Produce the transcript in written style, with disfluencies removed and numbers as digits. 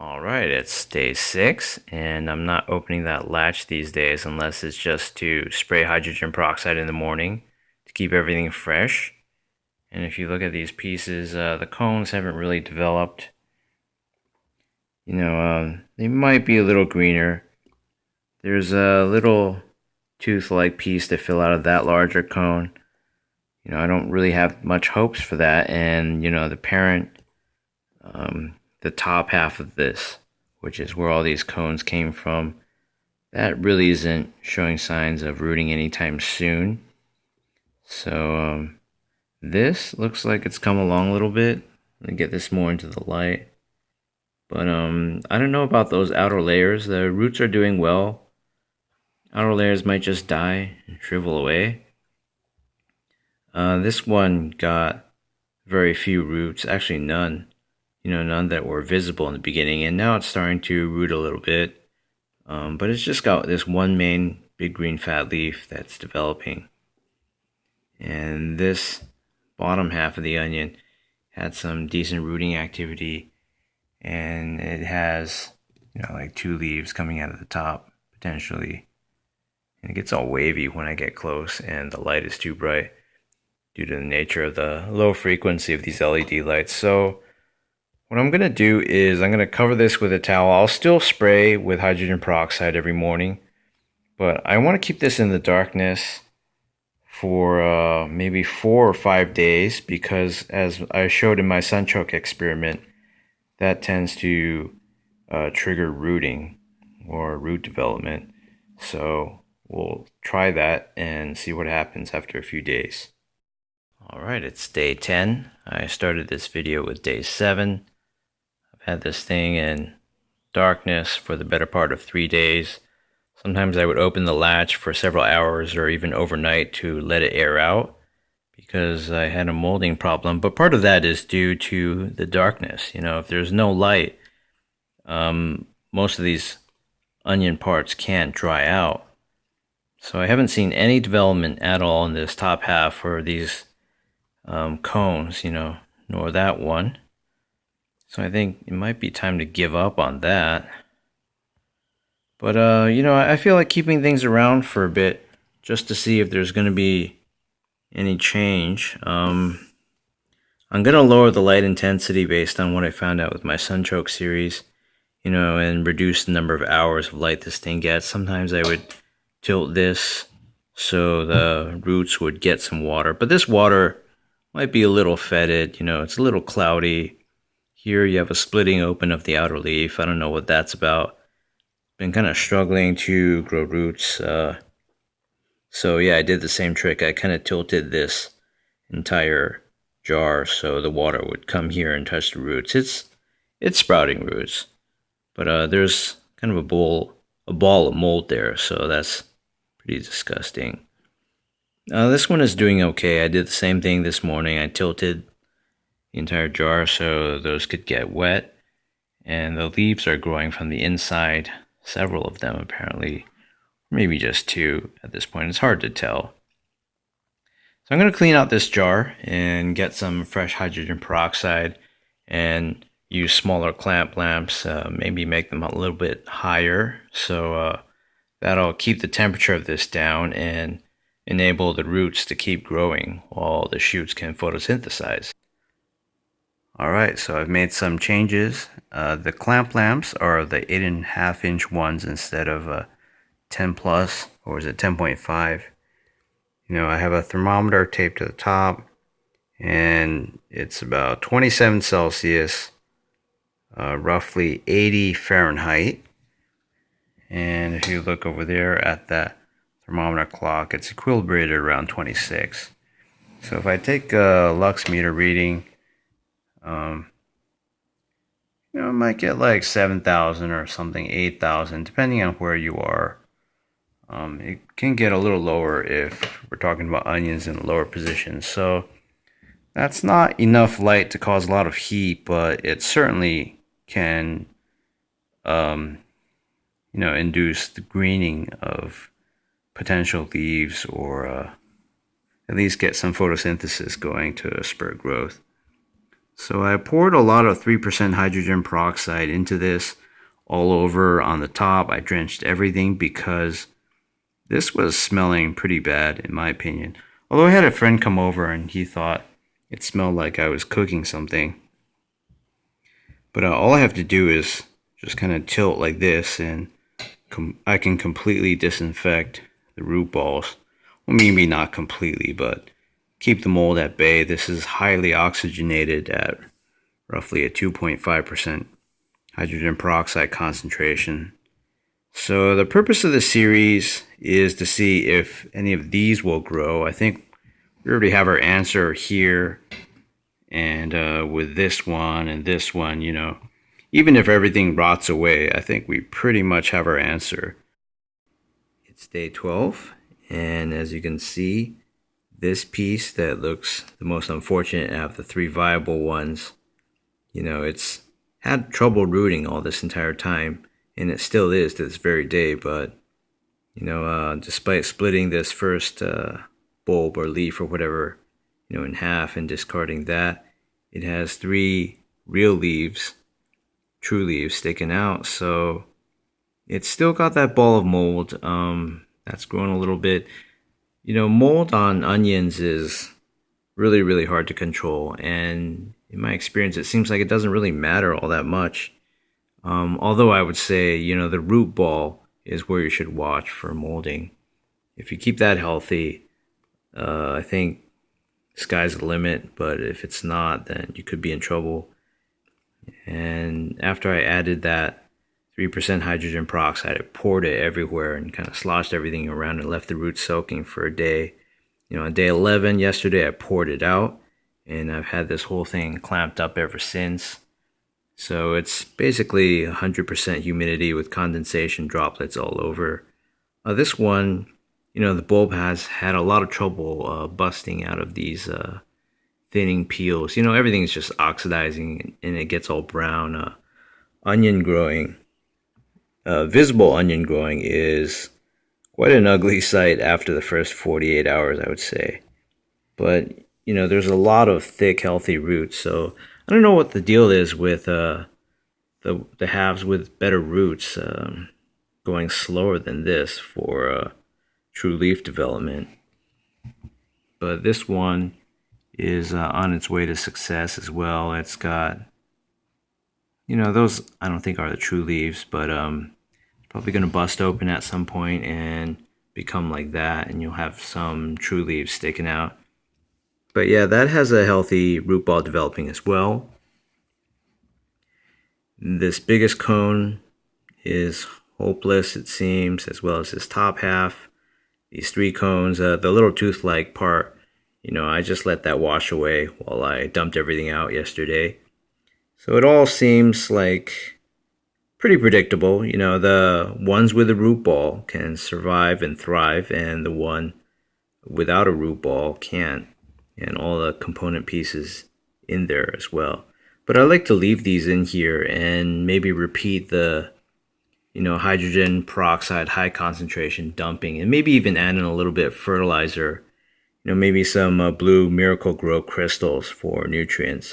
Alright, it's day 6, and I'm not opening that latch these days unless it's just to spray hydrogen peroxide in the morning to keep everything fresh. And if you look at these pieces, the cones haven't really developed. They might be a little greener. There's a little tooth-like piece to fill out of that larger cone. I don't really have much hopes for that, and the parent, the top half of this, which is where all these cones came from, that really isn't showing signs of rooting anytime soon. So this looks like it's come along a little bit. Let me get this more into the light. But I don't know about those outer layers. The roots are doing well. Outer layers might just die and shrivel away. This one got very few roots, actually none. None that were visible in the beginning, and now it's starting to root a little bit. But it's just got this one main big green fat leaf that's developing. And this bottom half of the onion had some decent rooting activity, and it has, like 2 leaves coming out of the top, potentially. And it gets all wavy when I get close and the light is too bright due to the nature of the low frequency of these LED lights. So what I'm going to do is I'm going to cover this with a towel. I'll still spray with hydrogen peroxide every morning, but I want to keep this in the darkness for maybe 4 or 5 days, because as I showed in my sunchoke experiment, that tends to trigger rooting or root development. So we'll try that and see what happens after a few days. Alright, it's day 10. I started this video with day 7. I've had this thing in darkness for the better part of 3 days. Sometimes I would open the latch for several hours or even overnight to let it air out because I had a molding problem. But part of that is due to the darkness. If there's no light, most of these onion parts can't dry out. So I haven't seen any development at all in this top half for these cones, nor that one. So I think it might be time to give up on that. But, I feel like keeping things around for a bit just to see if there's going to be any change. I'm going to lower the light intensity based on what I found out with my sunchoke series, and reduce the number of hours of light this thing gets. Sometimes I would tilt this so the roots would get some water. But this water might be a little fetid, it's a little cloudy. Here you have a splitting open of the outer leaf. I don't know what that's about. Been kind of struggling to grow roots. So yeah, I did the same trick. I kind of tilted this entire jar so the water would come here and touch the roots. It's sprouting roots, but there's kind of a ball of mold there, so that's pretty disgusting. This one is doing okay. I did the same thing this morning. I tilted the entire jar so those could get wet, and the leaves are growing from the inside. Several of them apparently, maybe just 2 at this point. It's hard to tell. So I'm going to clean out this jar and get some fresh hydrogen peroxide and use smaller clamp lamps, maybe make them a little bit higher. So that'll keep the temperature of this down and enable the roots to keep growing while the shoots can photosynthesize. Alright, so I've made some changes. The clamp lamps are the 8.5 inch ones instead of 10 plus, or is it 10.5? I have a thermometer taped to the top, and it's about 27 Celsius, roughly 80 Fahrenheit. And if you look over there at that thermometer clock, it's equilibrated around 26. So if I take a lux meter reading, I might get like 7,000 or something, 8,000, depending on where you are. It can get a little lower if we're talking about onions in lower positions. So that's not enough light to cause a lot of heat, but it certainly can, induce the greening of potential leaves, or at least get some photosynthesis going to spur growth. So I poured a lot of 3% hydrogen peroxide into this all over on the top. I drenched everything because this was smelling pretty bad in my opinion. Although I had a friend come over and he thought it smelled like I was cooking something. But all I have to do is just kind of tilt like this and I can completely disinfect the root balls. Well, maybe not completely, but keep the mold at bay. This is highly oxygenated at roughly a 2.5% hydrogen peroxide concentration. So the purpose of the series is to see if any of these will grow. I think we already have our answer here, and with this one and this one, even if everything rots away, I think we pretty much have our answer. It's day 12, and as you can see, this piece that looks the most unfortunate out of the three viable ones, it's had trouble rooting all this entire time, and it still is to this very day, but, despite splitting this first bulb or leaf or whatever, in half and discarding that, it has three real leaves, true leaves sticking out, so it's still got that ball of mold that's grown a little bit. Mold on onions is really, really hard to control, and in my experience, it seems like it doesn't really matter all that much. Although I would say, the root ball is where you should watch for molding. If you keep that healthy, I think sky's the limit, but if it's not, then you could be in trouble. And after I added that 3% hydrogen peroxide, I poured it everywhere and kind of sloshed everything around and left the roots soaking for a day. On day 11 yesterday, I poured it out, and I've had this whole thing clamped up ever since. So it's basically 100% humidity with condensation droplets all over. This one, the bulb has had a lot of trouble busting out of these thinning peels. Everything's just oxidizing and it gets all brown. Onion growing, visible onion growing is quite an ugly sight after the first 48 hours, I would say. But, there's a lot of thick, healthy roots. So I don't know what the deal is with the halves with better roots going slower than this for true leaf development. But this one is on its way to success as well. It's got, those I don't think are the true leaves, but probably going to bust open at some point and become like that, and you'll have some true leaves sticking out. But yeah, that has a healthy root ball developing as well. This biggest cone is hopeless, it seems, as well as this top half. These three cones, the little tooth-like part, I just let that wash away while I dumped everything out yesterday. So it all seems like pretty predictable. The ones with a root ball can survive and thrive, and the one without a root ball can't, and all the component pieces in there as well. But I like to leave these in here and maybe repeat the, hydrogen peroxide high concentration dumping, and maybe even add in a little bit of fertilizer, maybe some blue Miracle Grow crystals for nutrients.